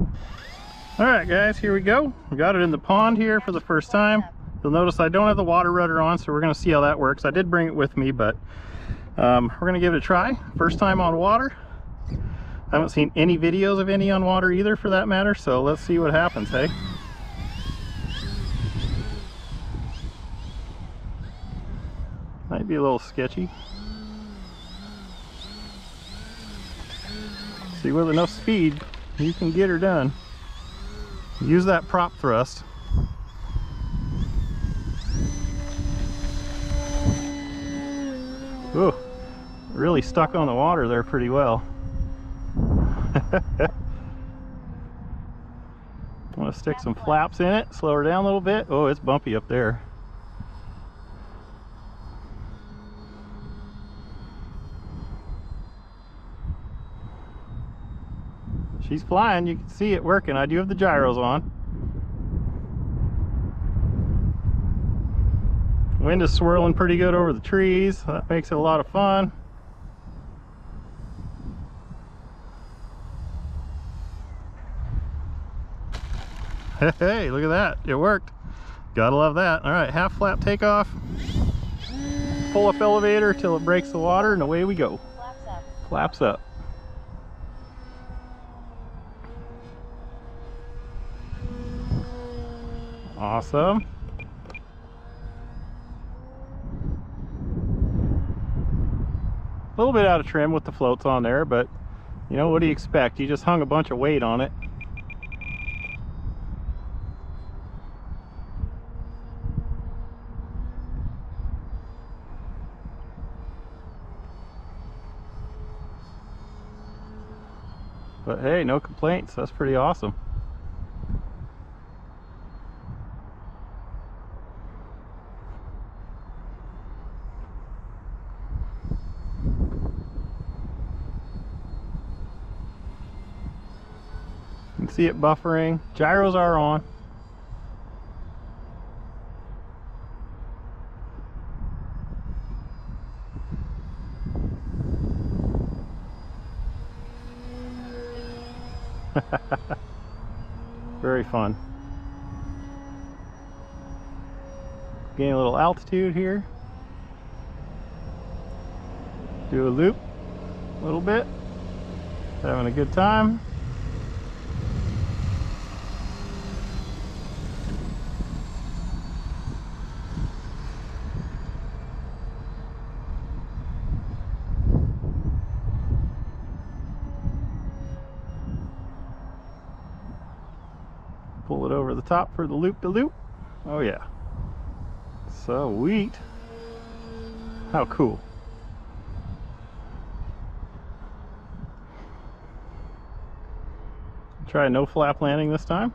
All right, guys, here we go. We got it in the pond here for the first time. You'll notice I don't have the water rudder on, so we're going to see how that works. I did bring it with me, but we're going to give it a try. First time on water. I haven't seen any videos of any on water either, for that matter, so let's see what happens, hey? Might be a little sketchy. See, with enough speed, you can get her done. Use that prop thrust. Ooh, really stuck on the water there pretty well. I'm gonna stick some flaps in it, slow her down a little bit. Oh, it's bumpy up there. She's flying, you can see it working. I do have the gyros on. Wind is swirling pretty good over the trees. That makes it a lot of fun. Hey, look at that. It worked. Gotta love that. All right, half flap takeoff. Pull up elevator till it breaks the water and away we go. Flaps up. Flaps up. Awesome. A little bit out of trim with the floats on there, but you know, what do you expect? You just hung a bunch of weight on it. But hey, no complaints. That's pretty awesome. You can see it buffering. Gyros are on. Very fun. Gain a little altitude here. Do a loop a little bit. Having a good time. Pull it over the top for the loop-de-loop. Oh yeah. Sweet. How cool. Try no flap landing this time.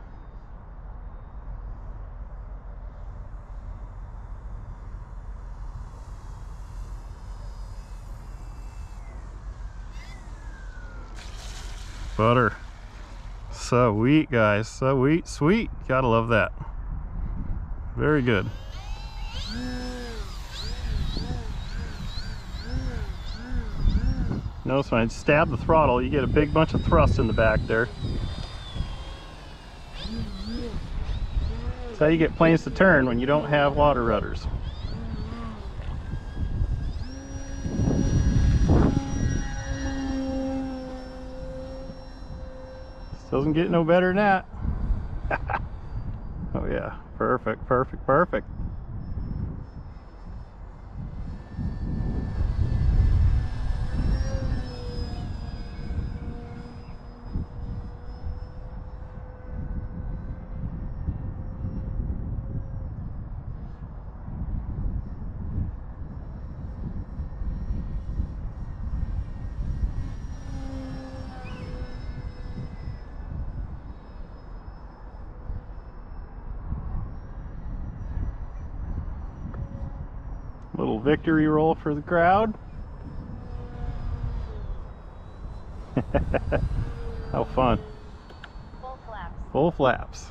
Butter. Sweet, guys. Sweet, sweet. Gotta love that. Very good. Notice when I stab the throttle, you get a big bunch of thrust in the back there. That's how you get planes to turn when you don't have water rudders. Doesn't get no better than that. Oh yeah, perfect, perfect, perfect. Little victory roll for the crowd. How fun. Full flaps. Full flaps.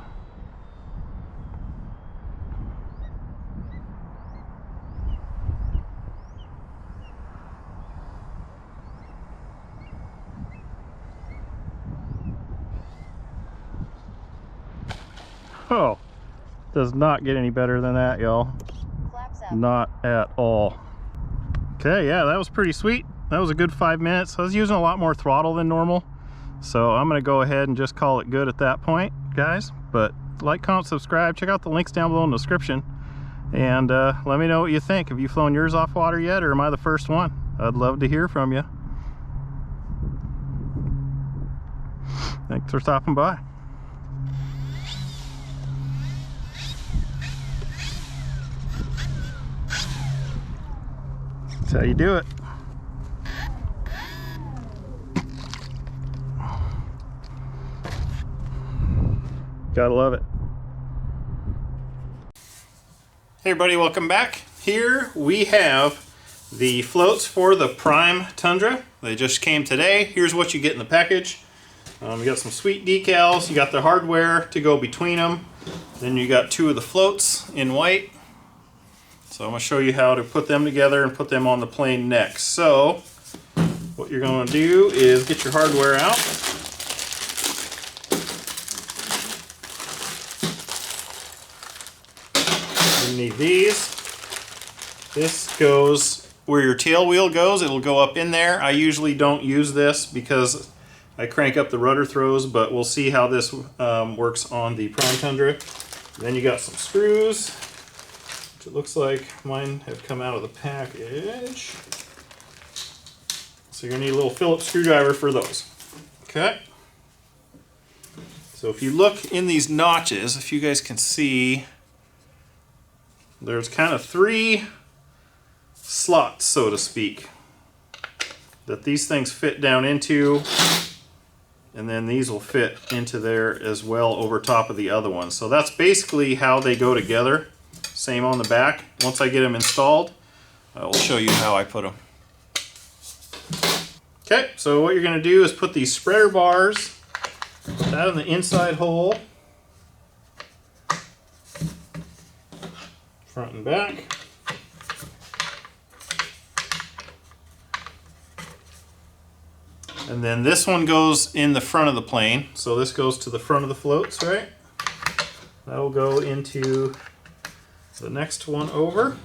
Oh, does not get any better than that, y'all. Flaps up. Not at all. Okay, yeah, that was pretty sweet. That was a good 5 minutes. I was using a lot more throttle than normal, so I'm gonna go ahead and just call it good at that point, guys. But like, comment, subscribe, check out the links down below in the description, and let me know what you think. Have you flown yours off water yet, or am I the first one? I'd love to hear from you. Thanks for stopping by. That's how you do it. Gotta love it. Hey everybody, welcome back. Here we have the floats for the Prime Tundra. They just came today. Here's what you get in the package. You got some sweet decals, you got the hardware to go between them, then you got 2 of the floats in white. So I'm going to show you how to put them together and put them on the plane next. So what you're going to do is get your hardware out. You need these. This goes where your tail wheel goes. It'll go up in there. I usually don't use this because I crank up the rudder throws, but we'll see how this works on the Prime Tundra. Then you got some screws, which it looks like mine have come out of the package. So you're gonna need a little Phillips screwdriver for those. Okay. So if you look in these notches, if you guys can see, there's kind of 3 slots, so to speak, that these things fit down into. And then these will fit into there as well over top of the other ones. So that's basically how they go together. Same on the back. Once I get them installed, I will show you how I put them. Okay, so what you're going to do is put these spreader bars, put that in the inside hole, front and back. And then this one goes in the front of the plane. So this goes to the front of the floats, right? That'll go into the next one over.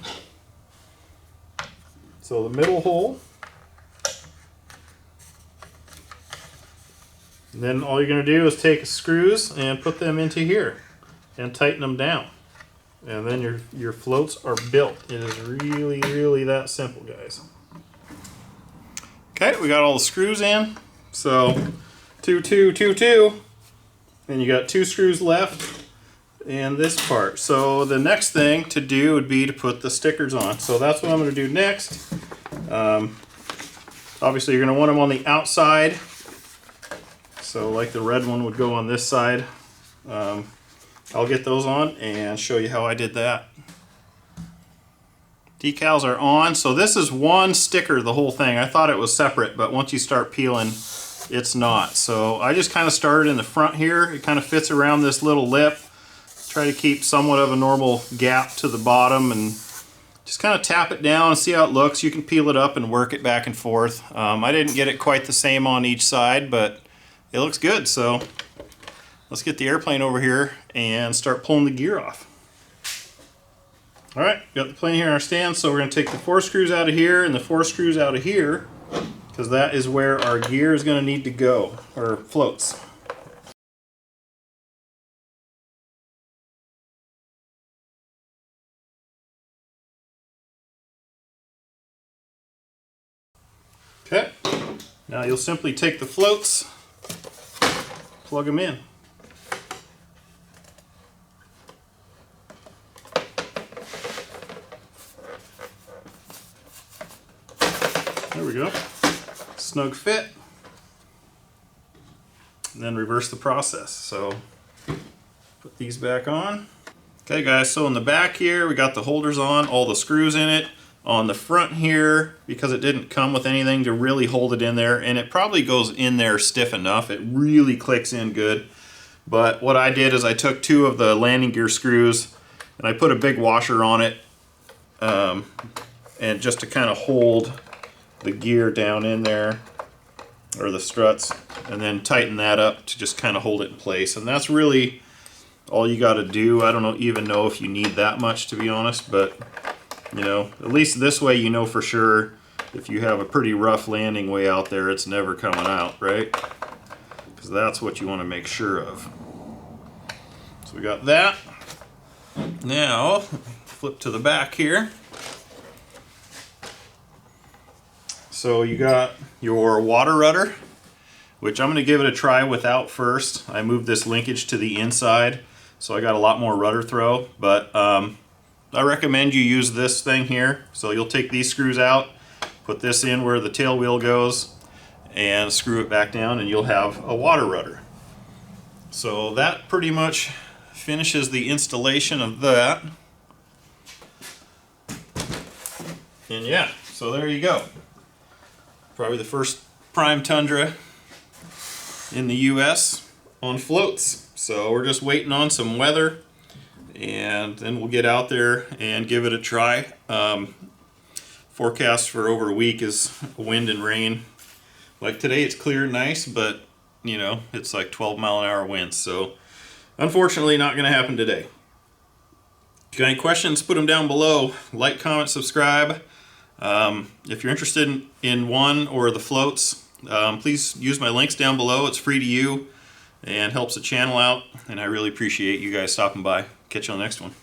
So the middle hole. And then all you're going to do is take screws and put them into here and tighten them down. And then your floats are built. It is really, really that simple, guys. Okay, we got all the screws in. So 2, 2, 2, 2. And you got 2 screws left and this part. So the next thing to do would be to put the stickers on. So that's what I'm going to do next. Obviously you're going to want them on the outside. So like the red one would go on this side. I'll get those on and show you how I did that. Decals are on. So this is one sticker, the whole thing. I thought it was separate, but once you start peeling, it's not. So I just kind of started in the front here. It kind of fits around this little lip. Try to keep somewhat of a normal gap to the bottom and just kind of tap it down and see how it looks. You can peel it up and work it back and forth. I didn't get it quite the same on each side, but it looks good. So let's get the airplane over here and start pulling the gear off. Alright, got the plane here in our stand, so we're going to take the 4 screws out of here and the 4 screws out of here, because that is where our gear is going to need to go, or floats. Okay, now you'll simply take the floats, plug them in. There we go. Snug fit. And then reverse the process. So put these back on. Okay guys, so in the back here we got the holders on, all the screws in it. On the front here, because it didn't come with anything to really hold it in there, and it probably goes in there stiff enough, it really clicks in good. But what I did is I took 2 of the landing gear screws and I put a big washer on it, and just to kind of hold the gear down in there, or the struts, and then tighten that up to just kind of hold it in place. And that's really all you got to do. I don't even know if you need that much, to be honest, but you know, at least this way you know for sure if you have a pretty rough landing way out there, it's never coming out, right? Because that's what you want to make sure of. So we got that. Now, flip to the back here. So you got your water rudder, which I'm going to give it a try without first. I moved this linkage to the inside, so I got a lot more rudder throw, but I recommend you use this thing here. So you'll take these screws out, put this in where the tail wheel goes, and screw it back down, and you'll have a water rudder. So that pretty much finishes the installation of that. And yeah, so there you go. Probably the first prime Tundra in the US on floats. So we're just waiting on some weather, and then we'll get out there and give it a try. Forecast for over a week is wind and rain. Like today it's clear and nice, but you know, it's like 12-mile-an-hour winds, so unfortunately not going to happen today. If you got any questions, put them down below. Like, comment, subscribe. If you're interested in one or the floats, please use my links down below. It's free to you and helps the channel out, and I really appreciate you guys stopping by. Catch you on the next one.